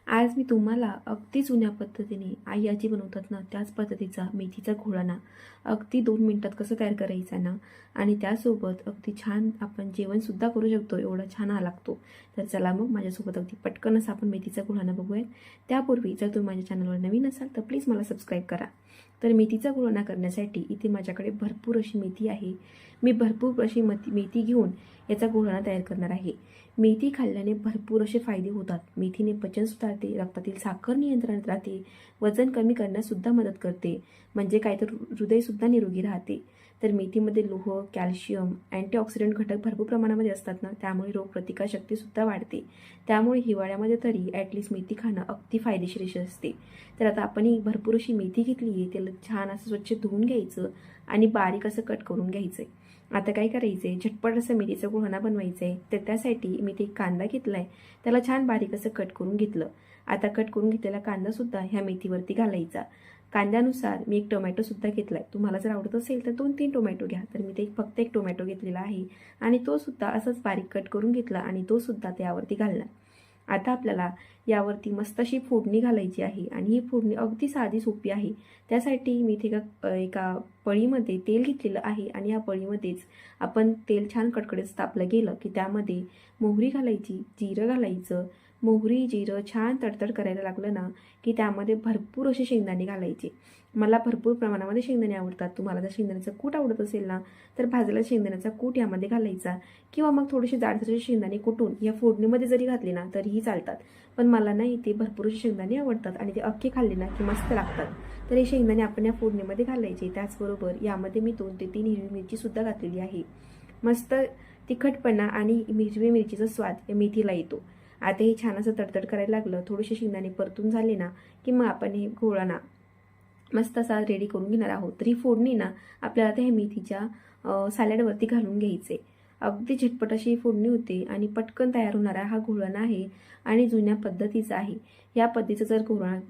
आज मी तुम्हाला अगदी जुन्या पद्धतीने आई आजी बनवतात ना त्याच पद्धतीचा मेथीचा घोळाना अगदी 2 मिनिटात कसं तयार करायचा ना आणि त्यासोबत अगदी छान आपण जेवणसुद्धा करू शकतो, एवढा छान हा लागतो. तर चला मग माझ्यासोबत अगदी पटकन असं आपण मेथीचा घोळाना बघूयात. त्यापूर्वी जर तुम्ही माझ्या चॅनलवर नवीन असाल तर प्लीज मला सबस्क्राईब करा. तर मेथीचा घोळाना करण्यासाठी इथे माझ्याकडे भरपूर अशी मेथी आहे. मी भरपूर अशी मेथी घेऊन याचा घोळाना तयार करणार आहे. मेथी खाल्ल्याने भरपूर असे फायदे होतात. मेथीने पचन सुधारते, रक्तातील साखर नियंत्रणात राहते, वजन कमी करण्याससुद्धा मदत करते. म्हणजे काय तर हृदयसुद्धा निरोगी राहते. तर मेथीमध्ये लोह, कॅल्शियम, अँटीऑक्सिडंट घटक भरपूर प्रमाणामध्ये असतात ना, त्यामुळे रोगप्रतिकारशक्तीसुद्धा वाढते. त्यामुळे हिवाळ्यामध्ये तरी ॲटलिस्ट मेथी खाणं अगदी फायदेशीर असते. तर आता आपण ही भरपूर अशी मेथी घेतली आहे, त्याला छान असं स्वच्छ धुवून घ्यायचं आणि बारीक असं कट करून घ्यायचं आहे. आता काय करायचं आहे, झटपट असं मेथीचा घोळाना बनवायचं आहे. तर त्यासाठी मी ते कांदा घेतला आहे, त्याला छान बारीक असं कट करून घेतलं. आता कट करून घेतलेला कांदासुद्धा ह्या मेथीवरती घालायचा. कांद्यानुसार मी एक टोमॅटोसुद्धा घेतला आहे. तुम्हाला जर आवडत असेल तर 2-3 टोमॅटो घ्या. तर मी ते फक्त एक टोमॅटो घेतलेला आहे आणि तोसुद्धा असंच बारीक कट करून घेतला आणि तोसुद्धा त्यावरती घालला. आता आपल्याला यावरती मस्त अशी फोडणी घालायची आहे आणि ही फोडणी अगदी साधी सोपी आहे. त्यासाठी मी इथे एका पळीमध्ये तेल घेतलेलं आहे आणि या पळीमध्येच आपण तेल छान कडकडीत तापलं गेलं की त्यामध्ये मोहरी घालायची, जिरं घालायचं. मोहरी जिरं छान तडतड करायला लागलं ना की त्यामध्ये भरपूर असे शेंगदाणे घालायचे. मला भरपूर प्रमाणामध्ये शेंगदाणे आवडतात. तुम्हाला जर शेंगदाण्याचं कूट आवडत असेल ना तर भाजलेला शेंगदाण्याचा कूट यामध्ये घालायचा किंवा मग थोडेसे जाडसरचे शेंगदाणे कुटून या फोडणीमध्ये जरी घातले ना तरीही चालतात. पण मला ना इथे भरपूर असे शेंगदाणे आवडतात आणि ते अख्खे खाल्ले ना की मस्त लागतात. तर हे शेंगदाणे आपण या फोडणीमध्ये घालायचे. त्याचबरोबर यामध्ये मी 2 ते 3 हिरवी मिरचीसुद्धा घातलेली आहे. मस्त तिखटपणा आणि हिरवी मिरचीचा स्वाद या मेथीला येतो. आता हे छान असं तडतड करायला लागलं, थोडेसे शेंगदाणे परतून झाले ना की मग आपण हे घोळाना मस्त असा रेडी करून घेणार आहोत. तर ही फोडणी ना आपल्याला त्या मेथीच्या सॅलडवरती घालून घ्यायचे. अगदी झटपट अशी फोडणी होते आणि पटकन तयार होणारा हा घोळाना आहे आणि जुन्या पद्धतीचा आहे. या पद्धतीचा जर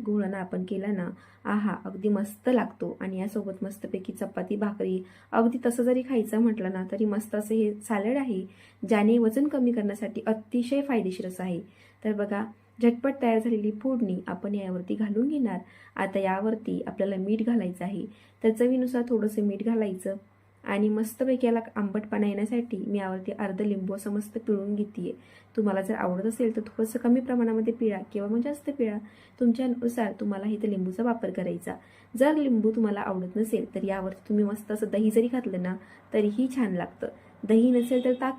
घोळाना आपण केला ना, आहा अगदी मस्त लागतो आणि यासोबत मस्तपैकी चपाती भाकरी अगदी तसं जरी खायचं म्हटलं ना तरी मस्त असं हे सॅलड आहे, ज्याने वजन कमी करण्यासाठी अतिशय फायदेशीर असं आहे. तर बघा, झटपट तयार झालेली फोडणी आपण यावरती घालून घेणार. आता यावरती आपल्याला मीठ घालायचं आहे. तर चवीनुसार थोडंसं मीठ घालायचं आणि मस्तपैकी याला आंबटपणा येण्यासाठी मी यावरती अर्ध लिंबू असं मस्त पिळून घेते. तुम्हाला जर आवडत असेल तर थोडंसं कमी प्रमाणामध्ये पिळा किंवा मग जास्त पिळा. तुमच्यानुसार तुम्हाला इथे लिंबूचा वापर करायचा. जर लिंबू तुम्हाला आवडत नसेल तर यावरती तुम्ही मस्त असं दही जरी घातलं ना तरीही छान लागतं. दही नसेल तर ताक